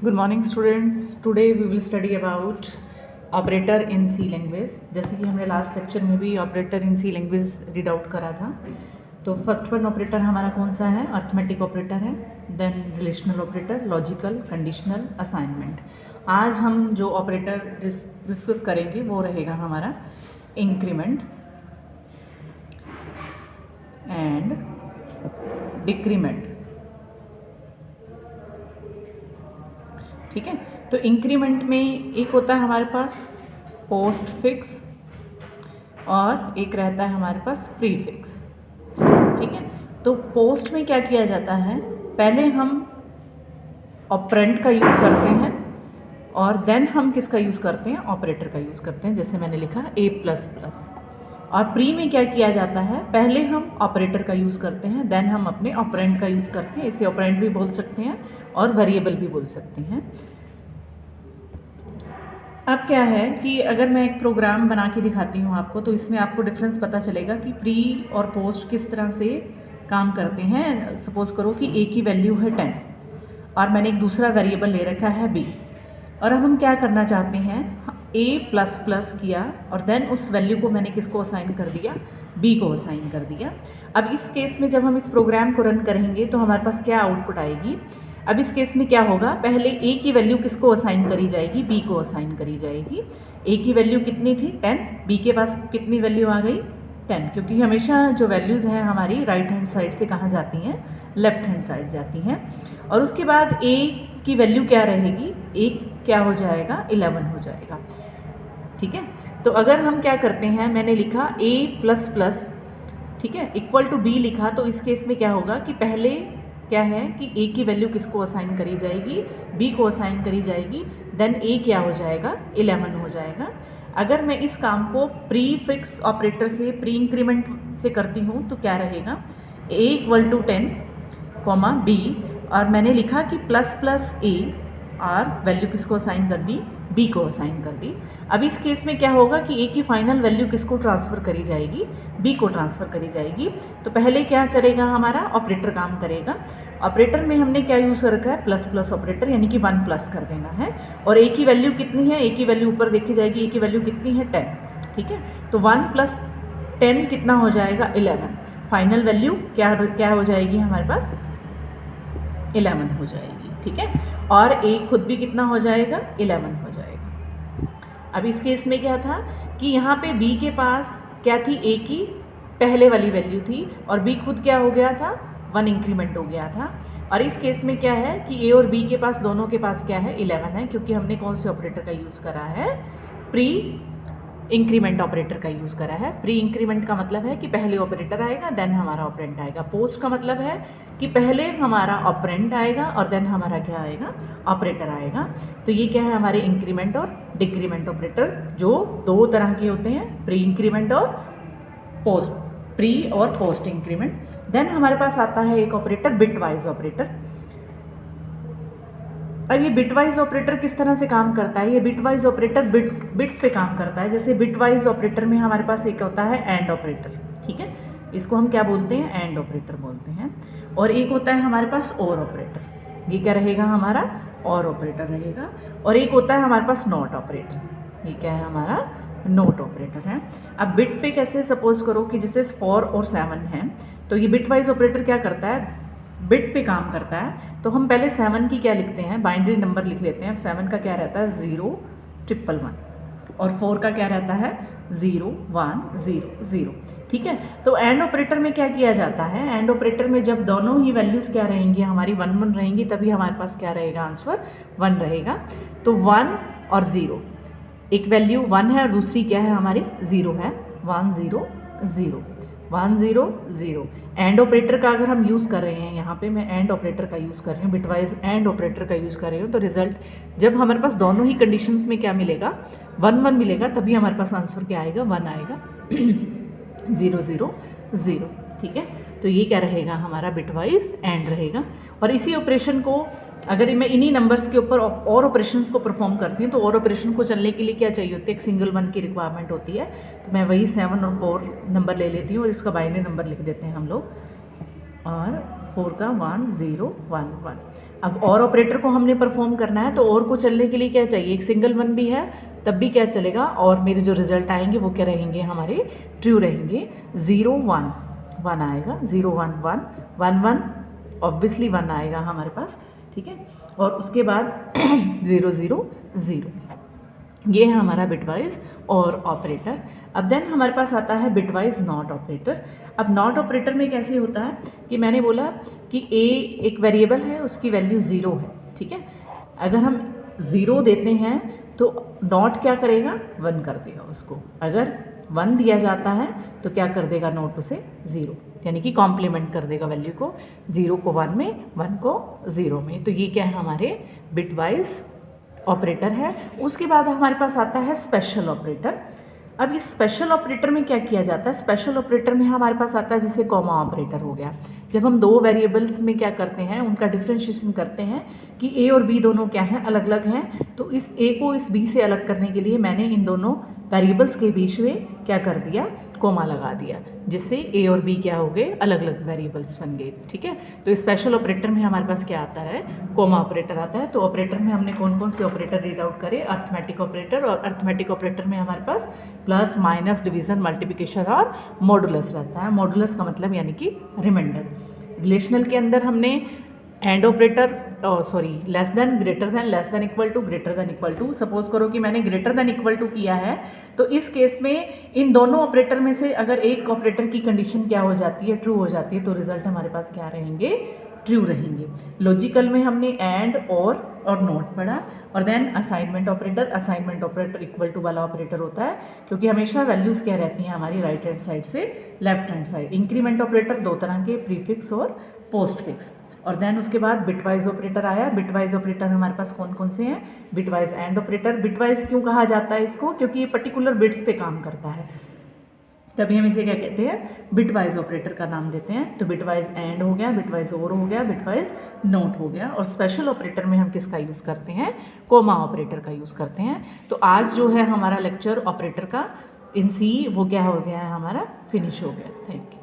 Good morning students. Today we will study about operator in C language. जैसे कि हमने last lecture में भी operator in C language read out करा था। तो फर्स्ट वन ऑपरेटर हमारा कौन सा है? अर्थमेटिक ऑपरेटर है। Then relational operator, logical, conditional, assignment. आज हम जो ऑपरेटर डिस्कस करेंगे वो रहेगा हमारा इंक्रीमेंट एंड डिक्रीमेंट। ठीक है, तो इंक्रीमेंट में एक होता है हमारे पास पोस्ट फिक्स और एक रहता है हमारे पास प्री फिक्स। ठीक है, तो पोस्ट में क्या किया जाता है, पहले हम ऑपरेंड का यूज़ करते हैं और देन हम किसका यूज़ करते हैं? ऑपरेटर का यूज़ करते हैं। जैसे मैंने लिखा A++। और प्री में क्या किया जाता है, पहले हम ऑपरेटर का यूज़ करते हैं, देन हम अपने ऑपरेंड का यूज़ करते हैं। इसे ऑपरेंड भी बोल सकते हैं और वेरिएबल भी बोल सकते हैं। अब क्या है कि अगर मैं एक प्रोग्राम बना के दिखाती हूँ आपको, तो इसमें आपको डिफरेंस पता चलेगा कि प्री और पोस्ट किस तरह से काम करते हैं। सपोज़ करो कि A की वैल्यू है 10 और मैंने एक दूसरा वेरिएबल ले रखा है B, और अब हम क्या करना चाहते हैं, A++ किया और देन उस वैल्यू को मैंने किसको असाइन कर दिया? B को असाइन कर दिया। अब इस केस में जब हम इस प्रोग्राम को रन करेंगे तो हमारे पास क्या आउटपुट आएगी? अब इस केस में क्या होगा, पहले A की वैल्यू किसको असाइन करी जाएगी? B को असाइन करी जाएगी। A की वैल्यू कितनी थी? 10। B के पास कितनी वैल्यू आ गई? 10, क्योंकि हमेशा जो वैल्यूज़ हैं हमारी राइट हैंड साइड से कहाँ जाती हैं? लेफ्ट हैंड साइड जाती हैं। और उसके बाद A की वैल्यू क्या रहेगी? A क्या हो जाएगा? 11 हो जाएगा। ठीक है, तो अगर हम क्या करते हैं, मैंने लिखा A++, ठीक है, इक्वल टू B लिखा, तो इस केस में क्या होगा कि पहले क्या है कि A की वैल्यू किसको असाइन करी जाएगी? B को असाइन करी जाएगी। देन A क्या हो जाएगा? 11 हो जाएगा। अगर मैं इस काम को प्री फिक्स ऑपरेटर से, प्री इंक्रीमेंट से करती हूँ तो क्या रहेगा? A = 10, B, और मैंने लिखा कि ++A और वैल्यू किसको असाइन कर दी? B को असाइन कर दी। अब इस केस में क्या होगा कि A की फाइनल वैल्यू किसको ट्रांसफ़र करी जाएगी? B को ट्रांसफ़र करी जाएगी। तो पहले क्या चलेगा हमारा? ऑपरेटर काम करेगा। ऑपरेटर में हमने क्या यूज़ कर रखा है? ++ ऑपरेटर, यानी कि 1+ कर देना है। और A की वैल्यू कितनी है? A की वैल्यू ऊपर देखी जाएगी। A की वैल्यू कितनी है? 10। ठीक है, तो 1 + 10 कितना हो जाएगा? 11। फाइनल वैल्यू क्या हो जाएगी हमारे पास? 11 हो जाएगी। ठीक है, और A खुद भी कितना हो जाएगा? 11 हो जाएगा। अब इस केस में क्या था कि यहाँ पे B के पास क्या थी? A की पहले वाली वैल्यू थी और B खुद क्या हो गया था? 1 इंक्रीमेंट हो गया था। और इस केस में क्या है कि A और B के पास, दोनों के पास क्या है? 11 है, क्योंकि हमने कौन से ऑपरेटर का यूज़ करा है? प्री इंक्रीमेंट ऑपरेटर का यूज़ करा है। प्री इंक्रीमेंट का मतलब है कि पहले ऑपरेटर आएगा देन हमारा ऑपरेंड आएगा। पोस्ट का मतलब है कि पहले हमारा ऑपरेंड आएगा और देन हमारा क्या आएगा? ऑपरेटर आएगा। तो ये क्या है? हमारे इंक्रीमेंट और डिक्रीमेंट ऑपरेटर, जो दो तरह के होते हैं, प्री इंक्रीमेंट और पोस्ट, प्री और पोस्ट इंक्रीमेंट। देन हमारे पास आता है एक ऑपरेटर बिटवाइज ऑपरेटर। अब ये बिटवाइज ऑपरेटर किस तरह से काम करता है? ये बिटवाइज ऑपरेटर बिट पे काम करता है। जैसे बिटवाइज ऑपरेटर में हमारे पास एक होता है एंड ऑपरेटर। ठीक है, इसको हम क्या बोलते हैं? एंड ऑपरेटर बोलते हैं। और एक होता है हमारे पास और ऑपरेटर। ये क्या रहेगा हमारा? और ऑपरेटर रहेगा। और एक होता है हमारे पास नॉट ऑपरेटर। ये क्या है हमारा? नोट ऑपरेटर है। अब बिट पे कैसे, सपोज करो कि जैसे 4 और 7 हैं, तो ये बिटवाइज ऑपरेटर क्या करता है? बिट पे काम करता है। तो हम पहले 7 की क्या लिखते हैं? बाइनरी नंबर लिख लेते हैं। 7 का क्या रहता है? 0 1 1 1, और 4 का क्या रहता है? 0 1 0 0। ठीक है, तो एंड ऑपरेटर में क्या किया जाता है? एंड ऑपरेटर में जब दोनों ही वैल्यूज़ क्या रहेंगी हमारी? 1 1 रहेंगी, तभी हमारे पास क्या रहेगा? आंसर 1 रहेगा। तो 1 और 0, एक वैल्यू 1 है और दूसरी क्या है हमारी? 0 है। 1 0 0 1 0 0। एंड ऑपरेटर का अगर हम यूज़ कर रहे हैं, यहाँ पे मैं एंड ऑपरेटर का यूज़ कर रही हूँ, बिटवाइज एंड ऑपरेटर का यूज़ कर रही हूँ, तो रिजल्ट जब हमारे पास दोनों ही कंडीशंस में क्या मिलेगा? 1 1 मिलेगा, तभी हमारे पास आंसर क्या आएगा? 1 आएगा। 0 0 0। ठीक है, तो ये क्या रहेगा हमारा? बिटवाइज एंड रहेगा। और इसी ऑपरेशन को अगर मैं इन्हीं नंबर्स के ऊपर और ऑपरेशंस को परफॉर्म करती हूँ, तो और ऑपरेशन को चलने के लिए क्या चाहिए होती है? एक सिंगल 1 की रिक्वायरमेंट होती है। तो मैं वही 7 और 4 नंबर ले लेती हूँ और इसका बाइनरी नंबर लिख देते हैं हम लोग, और 4 का 1 0 1 1। अब और ऑपरेटर को हमने परफॉर्म करना है, तो और को चलने के लिए क्या चाहिए, एक सिंगल वन भी है तब भी क्या चलेगा, और मेरे जो रिजल्ट आएंगे वो क्या रहेंगे, हमारे ट्रू रहेंगे। 0 1 1 आएगा, 0 1 1 1 1 ऑब्वियसली 1 आएगा हमारे पास, ठीक है। और उसके बाद 0 0 0, ये है हमारा बिटवाइज और ऑपरेटर। अब देन हमारे पास आता है बिटवाइज नॉट ऑपरेटर। अब नॉट ऑपरेटर में कैसे होता है कि मैंने बोला कि ए एक वेरिएबल है, उसकी वैल्यू 0 है, ठीक है। अगर हम 0 देते हैं तो नॉट क्या करेगा, 1 कर देगा उसको। अगर 1 दिया जाता है तो क्या कर देगा नॉट उसे 0, यानी कि कॉम्प्लीमेंट कर देगा वैल्यू को, 0 को 1 में, 1 को 0 में। तो ये क्या है, हमारे बिटवाइज ऑपरेटर है। उसके बाद हमारे पास आता है स्पेशल ऑपरेटर। अब इस स्पेशल ऑपरेटर में क्या किया जाता है, स्पेशल ऑपरेटर में हमारे पास आता है जैसे कॉमा ऑपरेटर हो गया। जब हम दो वेरिएबल्स में क्या करते हैं, उनका डिफ्रेंशिएशन करते हैं कि ए और बी दोनों क्या हैं, अलग अलग हैं, तो इस ए को इस बी से अलग करने के लिए मैंने इन दोनों वेरिएबल्स के बीच में क्या कर दिया, कोमा लगा दिया, जिससे ए और बी क्या हो गए, अलग अलग वेरिएबल्स बन गए, ठीक है। तो स्पेशल ऑपरेटर में हमारे पास क्या आता है, कोमा ऑपरेटर आता है। तो ऑपरेटर में हमने कौन कौन से ऑपरेटर रीड आउट करे, अर्थमेटिक ऑपरेटर, और अर्थमेटिक ऑपरेटर में हमारे पास प्लस माइनस डिवीजन मल्टीप्लिकेशन और मॉडुलस रहता है। मॉडुलस का मतलब यानी कि रिमाइंडर। रिलेशनल के अंदर हमने and operator, less than, greater than, less than equal to, greater than equal to. Suppose करो कि मैंने ग्रेटर देन इक्वल टू किया है, तो इस केस में इन दोनों ऑपरेटर में से अगर एक ऑपरेटर की कंडीशन क्या हो जाती है, ट्रू हो जाती है, तो रिजल्ट हमारे पास क्या रहेंगे, ट्रू रहेंगे। लॉजिकल में हमने एंड और नॉट पढ़ा, और then assignment operator. Assignment operator equal to वाला ऑपरेटर होता है, क्योंकि हमेशा वैल्यूज़ क्या रहती हैं हमारी, राइट हैंड साइड से left hand side. Increment operator दो तरह के, प्रीफिक्स और पोस्ट फिक्स। और देन उसके बाद बिटवाइज ऑपरेटर आया। बिटवाइज ऑपरेटर हमारे पास कौन कौन से हैं, बिटवाइज एंड ऑपरेटर। बिटवाइज क्यों कहा जाता है इसको, क्योंकि ये पर्टिकुलर बिट्स पे काम करता है, तभी हम इसे क्या कहते हैं, बिटवाइज ऑपरेटर का नाम देते हैं। तो बिटवाइज एंड हो गया, बिटवाइज और हो गया, बिटवाइज नोट हो गया। और स्पेशल ऑपरेटर में हम किसका यूज़ करते हैं, कोमा ऑपरेटर का यूज़ करते हैं। तो आज जो है हमारा लेक्चर ऑपरेटर का इन सी, वो क्या हो गया है हमारा, फिनिश हो गया। Thank you.